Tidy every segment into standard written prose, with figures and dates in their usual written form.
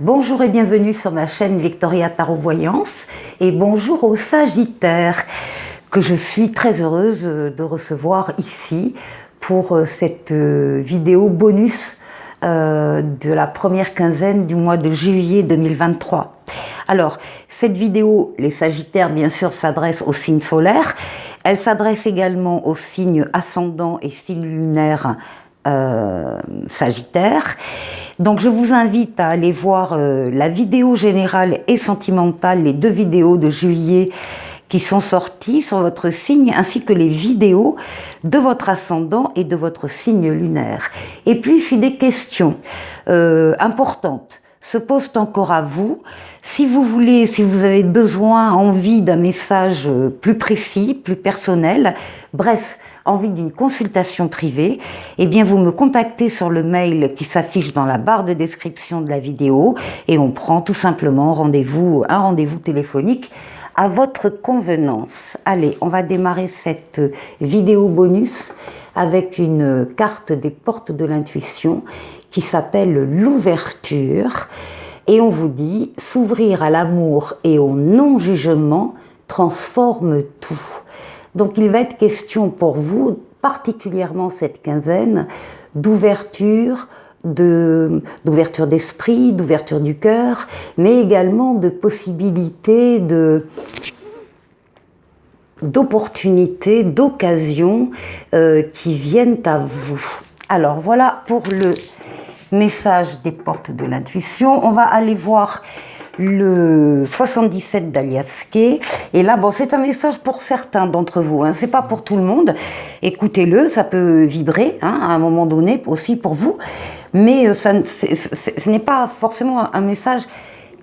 Bonjour et bienvenue sur ma chaîne Victoria Tarot Voyance et bonjour aux Sagittaires que je suis très heureuse de recevoir ici pour cette vidéo bonus de la première quinzaine du mois de juillet 2023. Alors, cette vidéo, les Sagittaires, bien sûr, s'adresse au signe solaire. Elle s'adresse également aux signes ascendants et signes lunaires Sagittaire. Donc je vous invite à aller voir la vidéo générale et sentimentale, les deux vidéos de juillet qui sont sorties sur votre signe, ainsi que les vidéos de votre ascendant et de votre signe lunaire. Et puis si des questions importantes se posent encore à vous, si vous voulez, si vous avez besoin, envie d'un message plus précis, plus personnel, bref, envie d'une consultation privée, eh bien vous me contactez sur le mail qui s'affiche dans la barre de description de la vidéo et on prend tout simplement un rendez-vous téléphonique à votre convenance. Allez, on va démarrer cette vidéo bonus avec une carte des portes de l'intuition qui s'appelle l'ouverture. Et on vous dit, s'ouvrir à l'amour et au non-jugement transforme tout. Donc il va être question pour vous, particulièrement cette quinzaine, d'ouverture, d'ouverture d'esprit, d'ouverture du cœur, mais également de possibilités, d'opportunités, d'occasions qui viennent à vous. Alors voilà pour le message des portes de l'intuition. On va aller voir le 77 d'Alias Kay. Et là, bon, c'est un message pour certains d'entre vous. Hein. C'est pas pour tout le monde. Écoutez-le, ça peut vibrer hein, à un moment donné aussi pour vous. Mais ce n'est pas forcément un message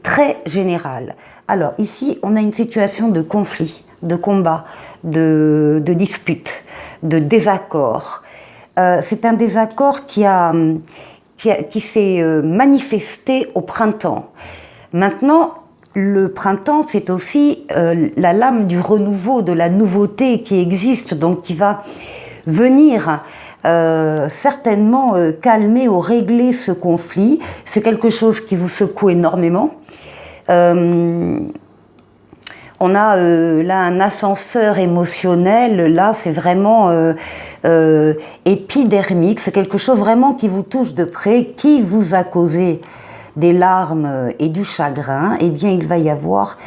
très général. Alors ici, on a une situation de conflit, de combat, de dispute, de désaccord. C'est un désaccord qui s'est manifesté au printemps. Maintenant, le printemps, c'est aussi la lame du renouveau, de la nouveauté qui existe, donc qui va venir certainement calmer ou régler ce conflit. C'est quelque chose qui vous secoue énormément. On a là un ascenseur émotionnel, là c'est vraiment épidermique, c'est quelque chose vraiment qui vous touche de près, qui vous a causé des larmes et du chagrin. Eh bien il va y avoir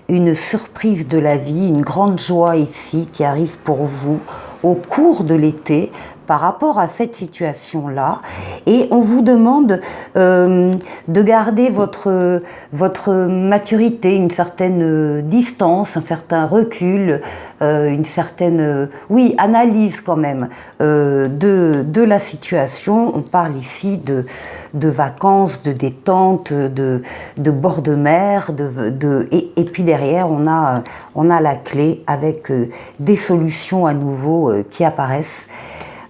une surprise de la vie, une grande joie ici qui arrive pour vous au cours de l'été par rapport à cette situation-là. Et on vous demande de garder votre maturité, une certaine distance, un certain recul, une certaine analyse quand même de la situation. On parle ici de vacances, de détente, de bord de mer, et puis derrière on a la clé avec des solutions à nouveau qui apparaissent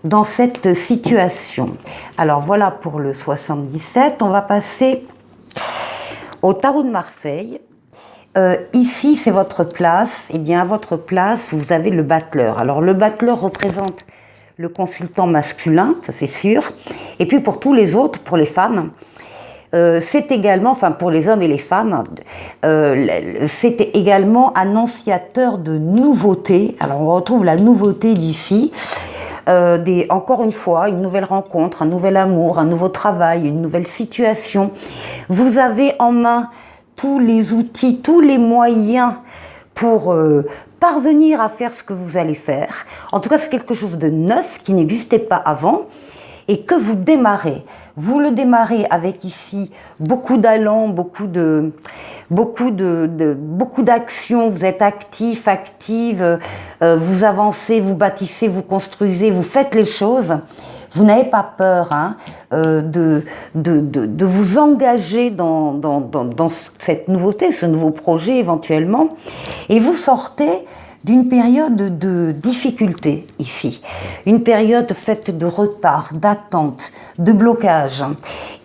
dans cette situation. Alors voilà pour le 77, on va passer au tarot de Marseille. Ici c'est votre place, et bien à votre place vous avez le battleur. Alors le battleur représente le consultant masculin, ça c'est sûr, et puis pour tous les autres, pour les femmes, c'est également, enfin pour les hommes et les femmes, c'est également annonciateur de nouveautés. Alors on retrouve la nouveauté d'ici, encore une fois, une nouvelle rencontre, un nouvel amour, un nouveau travail, une nouvelle situation. Vous avez en main tous les outils, tous les moyens pour parvenir à faire ce que vous allez faire. En tout cas, c'est quelque chose de neuf qui n'existait pas avant et que vous démarrez. Vous le démarrez avec ici beaucoup d'allant, beaucoup d'actions. Vous êtes actif, active, vous avancez, vous bâtissez, vous construisez, vous faites les choses. Vous n'avez pas peur hein, de vous engager dans cette nouveauté, ce nouveau projet éventuellement. Et vous sortez d'une période de difficulté ici, une période faite de retard, d'attente, de blocage.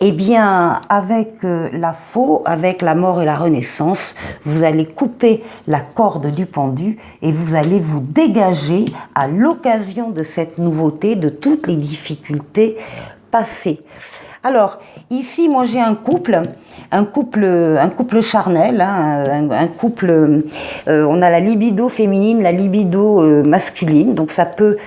Eh bien, avec la faux, avec la mort et la renaissance, vous allez couper la corde du pendu et vous allez vous dégager à l'occasion de cette nouveauté, de toutes les difficultés passées. Alors, ici, moi j'ai un couple charnel, hein, un couple, on a la libido féminine, la libido masculine, donc ça peut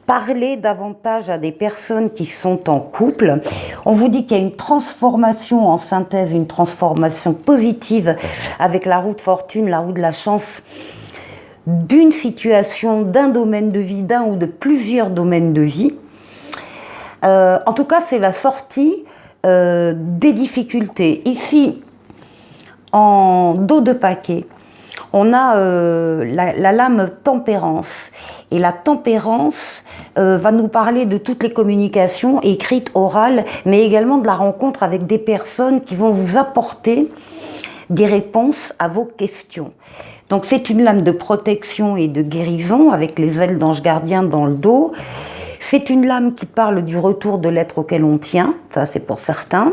parler davantage à des personnes qui sont en couple. On vous dit qu'il y a une transformation en synthèse, une transformation positive avec la roue de fortune, la roue de la chance, d'une situation, d'un domaine de vie, d'un ou de plusieurs domaines de vie. En tout cas, c'est la sortie des difficultés. Ici, en dos de paquet, on a la lame tempérance. Et la tempérance va nous parler de toutes les communications écrites, orales, mais également de la rencontre avec des personnes qui vont vous apporter des réponses à vos questions. Donc c'est une lame de protection et de guérison avec les ailes d'ange gardien dans le dos. C'est une lame qui parle du retour de l'être auquel on tient, ça c'est pour certains.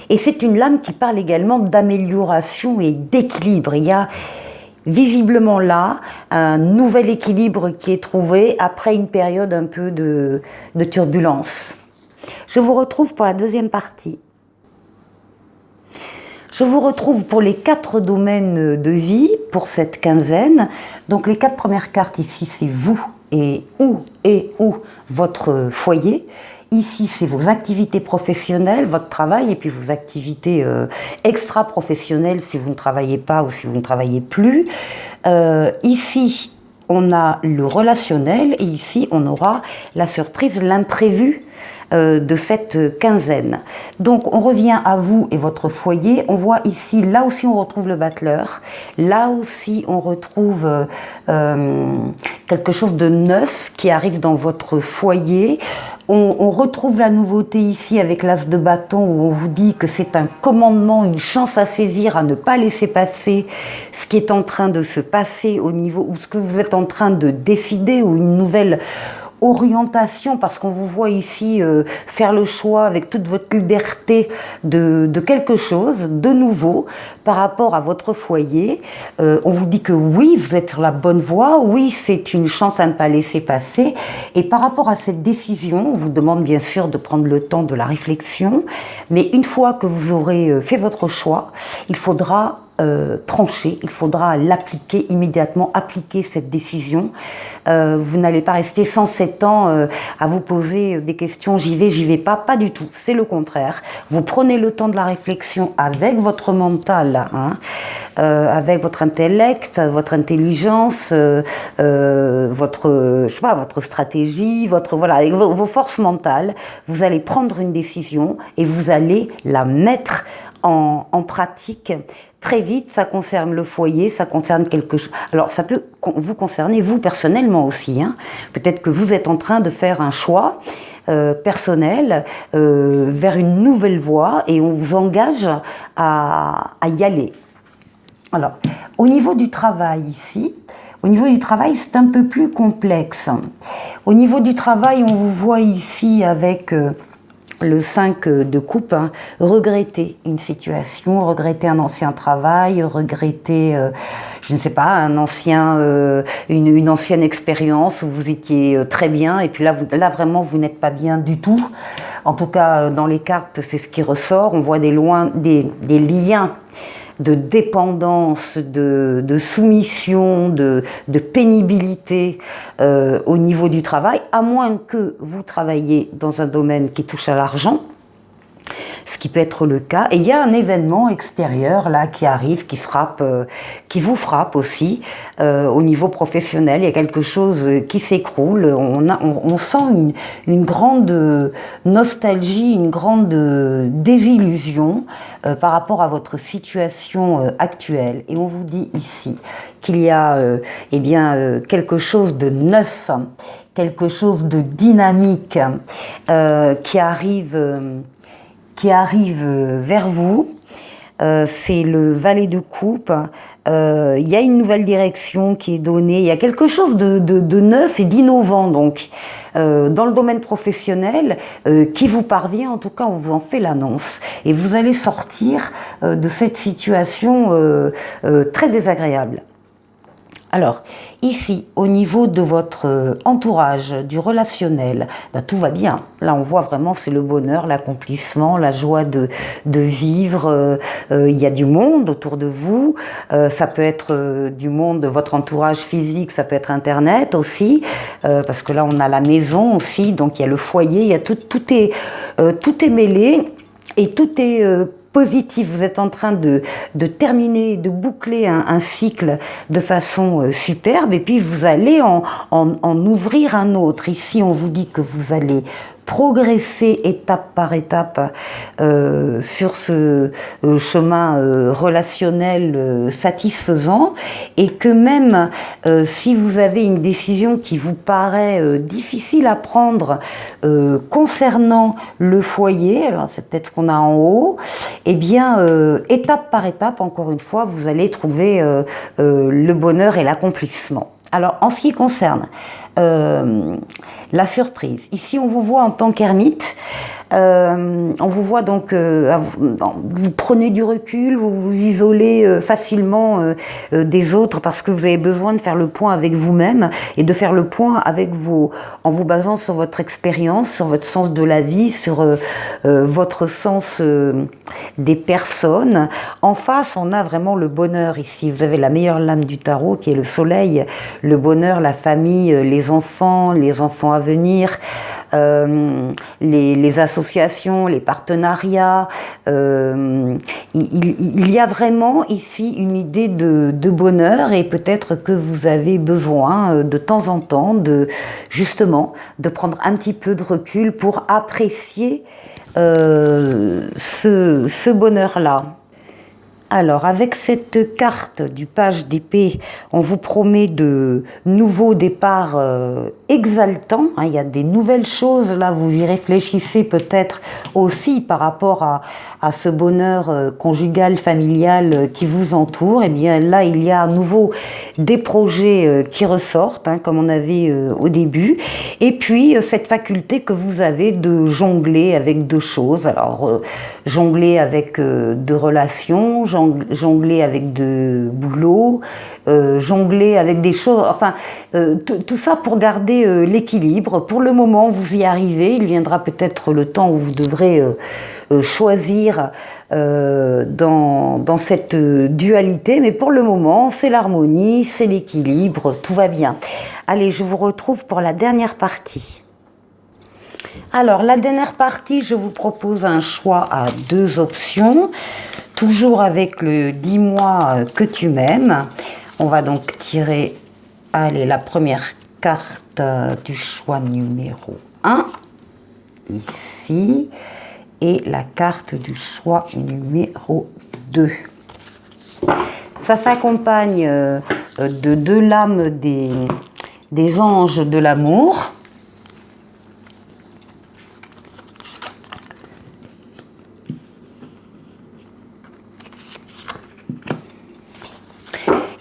Et c'est une lame qui parle également d'amélioration et d'équilibre. Il y a visiblement là un nouvel équilibre qui est trouvé après une période un peu de turbulence. Je vous retrouve pour la deuxième partie. Je vous retrouve pour les 4 domaines de vie pour cette quinzaine. Donc les 4 premières cartes ici, c'est vous et où votre foyer. Ici, c'est vos activités professionnelles, votre travail, et puis vos activités extra-professionnelles si vous ne travaillez pas ou si vous ne travaillez plus. Ici, on a le relationnel, et ici, on aura la surprise, l'imprévu de cette quinzaine. Donc, on revient à vous et votre foyer. On voit ici, là aussi, on retrouve le battleur. Là aussi, on retrouve quelque chose de neuf qui arrive dans votre foyer. On retrouve la nouveauté ici avec l'as de bâton où on vous dit que c'est un commandement, une chance à saisir, à ne pas laisser passer ce qui est en train de se passer au niveau, ou ce que vous êtes en train de décider, ou une nouvelle orientation, parce qu'on vous voit ici faire le choix avec toute votre liberté de quelque chose de nouveau par rapport à votre foyer. On vous dit que oui, vous êtes sur la bonne voie, oui, c'est une chance à ne pas laisser passer. Et par rapport à cette décision, on vous demande bien sûr de prendre le temps de la réflexion, mais une fois que vous aurez fait votre choix, il faudra trancher, il faudra l'appliquer immédiatement, appliquer cette décision. Vous n'allez pas rester 107 ans à vous poser des questions, j'y vais pas du tout, c'est le contraire. Vous prenez le temps de la réflexion avec votre mental, hein, avec votre intellect, votre intelligence, votre, je sais pas, votre stratégie, voilà, avec vos forces mentales. Vous allez prendre une décision et vous allez la mettre en pratique très vite. Ça concerne le foyer, ça concerne quelque chose. Alors ça peut vous concerner vous personnellement aussi, hein. Peut-être que vous êtes en train de faire un choix personnel vers une nouvelle voie et on vous engage à y aller. Alors, au niveau du travail ici, au niveau du travail, c'est un peu plus complexe. Au niveau du travail, on vous voit ici avec le 5 de coupe, hein, regretter une situation, regretter un ancien travail, regretter, je ne sais pas, un ancien, une ancienne expérience où vous étiez très bien et puis là vraiment vous n'êtes pas bien du tout. En tout cas, dans les cartes, c'est ce qui ressort. On voit des liens de dépendance, de soumission, de pénibilité au niveau du travail, à moins que vous travaillez dans un domaine qui touche à l'argent, ce qui peut être le cas. Et il y a un événement extérieur là qui arrive, qui vous frappe aussi au niveau professionnel. Il y a quelque chose qui s'écroule. On sent une grande nostalgie, une grande désillusion par rapport à votre situation actuelle. Et on vous dit ici qu'il y a quelque chose de neuf, quelque chose de dynamique qui arrive vers vous. C'est le valet de coupe. Il y a une nouvelle direction qui est donnée. Il y a quelque chose de neuf et d'innovant donc dans le domaine professionnel qui vous parvient. En tout cas, on vous en fait l'annonce et vous allez sortir de cette situation très désagréable. Alors, ici, au niveau de votre entourage, du relationnel, ben, tout va bien. Là, on voit vraiment, c'est le bonheur, l'accomplissement, la joie de vivre. Il y a du monde autour de vous. Ça peut être du monde de votre entourage physique, ça peut être Internet aussi, parce que là, on a la maison aussi, donc il y a le foyer, il y a tout est mêlé et tout est positif. Vous êtes en train de terminer, de boucler un cycle de façon superbe, et puis vous allez en ouvrir un autre. Ici, on vous dit que vous allez progresser étape par étape sur ce chemin relationnel satisfaisant, et que même si vous avez une décision qui vous paraît difficile à prendre concernant le foyer, alors c'est peut-être ce qu'on a en haut, eh bien étape par étape, encore une fois, vous allez trouver le bonheur et l'accomplissement. Alors, en ce qui concerne la surprise, ici on vous voit en tant qu'ermite, on vous voit donc, vous prenez du recul, vous vous isolez facilement des autres parce que vous avez besoin de faire le point avec vous-même et de faire le point avec en vous basant sur votre expérience, sur votre sens de la vie, sur votre sens des personnes. En face, on a vraiment le bonheur ici. Vous avez la meilleure lame du tarot qui est le soleil, le bonheur, la famille, les enfants à venir, les associations, les partenariats. Il y a vraiment ici une idée de bonheur, et peut-être que vous avez besoin de temps en temps justement de prendre un petit peu de recul pour apprécier ce bonheur-là. Alors, avec cette carte du page d'épée, on vous promet de nouveaux départs exaltants. Il y a des nouvelles choses, là, vous y réfléchissez peut-être aussi par rapport à ce bonheur conjugal, familial qui vous entoure. Et bien là, il y a à nouveau des projets qui ressortent, comme on avait au début. Et puis, cette faculté que vous avez de jongler avec deux choses. Alors, jongler avec deux relations, jongler avec de boulot, jongler avec des choses, enfin tout ça pour garder l'équilibre. Pour le moment, vous y arrivez. Il viendra peut-être le temps où vous devrez choisir dans cette dualité, mais pour le moment, c'est l'harmonie, c'est l'équilibre, tout va bien. Allez, je vous retrouve pour la dernière partie. Alors, la dernière partie, je vous propose un choix à deux options, toujours avec le « Dis-moi que tu m'aimes ». On va donc tirer, allez, la première carte du choix numéro 1, ici, et la carte du choix numéro 2. Ça s'accompagne de deux lames des anges de l'amour.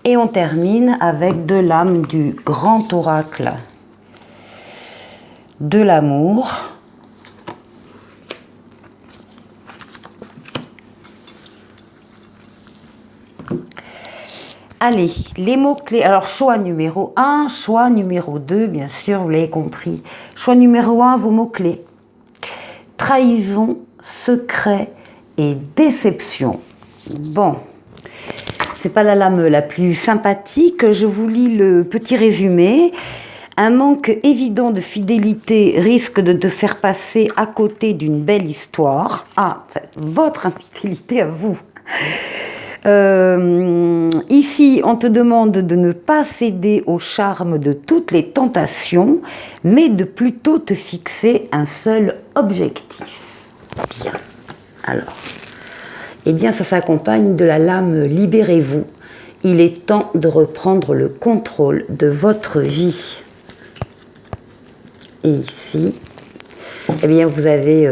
Et on termine avec deux lames du grand oracle de l'amour. Allez, les mots-clés. Alors, choix numéro 1, choix numéro 2, bien sûr, vous l'avez compris. Choix numéro 1, vos mots-clés. Trahison, secret et déception. Bon. C'est pas la lame la plus sympathique. Je vous lis le petit résumé. Un manque évident de fidélité risque de te faire passer à côté d'une belle histoire. Ah, votre infidélité à vous. Ici, on te demande de ne pas céder au charme de toutes les tentations, mais de plutôt te fixer un seul objectif. Bien. Alors. Eh bien, ça s'accompagne de la lame « Libérez-vous ». Il est temps de reprendre le contrôle de votre vie. Et ici, eh bien, vous avez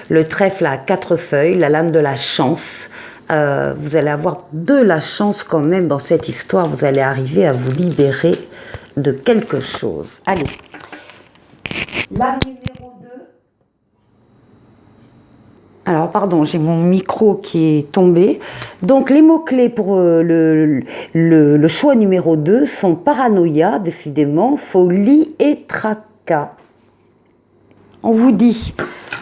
le trèfle à 4 feuilles, la lame de la chance. Vous allez avoir de la chance quand même dans cette histoire. Vous allez arriver à vous libérer de quelque chose. Allez, lame numéro 2. Alors, pardon, j'ai mon micro qui est tombé. Donc, les mots-clés pour le choix numéro 2 sont paranoïa, décidément, folie et tracas. On vous dit,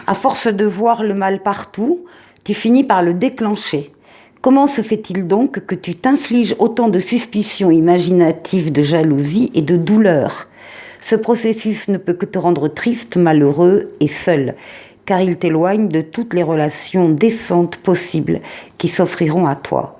à force de voir le mal partout, tu finis par le déclencher. Comment se fait-il donc que tu t'infliges autant de suspicions imaginatives, de jalousie et de douleur? Ce processus ne peut que te rendre triste, malheureux et seul, car il t'éloigne de toutes les relations décentes possibles qui s'offriront à toi.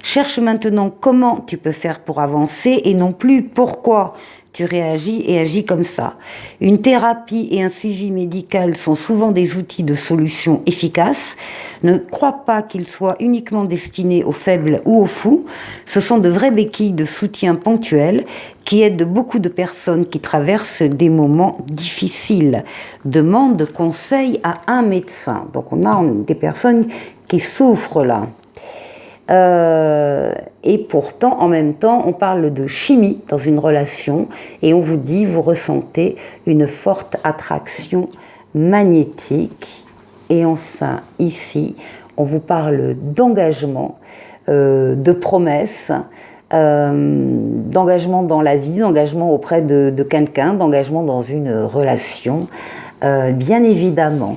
Cherche maintenant comment tu peux faire pour avancer et non plus pourquoi tu réagis et agis comme ça. Une thérapie et un suivi médical sont souvent des outils de solution efficaces. Ne crois pas qu'ils soient uniquement destinés aux faibles ou aux fous. Ce sont de vraies béquilles de soutien ponctuel qui aident beaucoup de personnes qui traversent des moments difficiles. Demande conseil à un médecin. Donc on a des personnes qui souffrent là. Et pourtant, en même temps, on parle de chimie dans une relation et on vous dit, vous ressentez une forte attraction magnétique. Et enfin, ici, on vous parle d'engagement, de promesses, d'engagement dans la vie, d'engagement auprès de quelqu'un, d'engagement dans une relation, bien évidemment.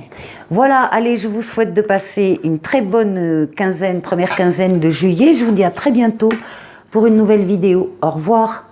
Voilà, allez, je vous souhaite de passer une très bonne première quinzaine de juillet. Je vous dis à très bientôt pour une nouvelle vidéo. Au revoir.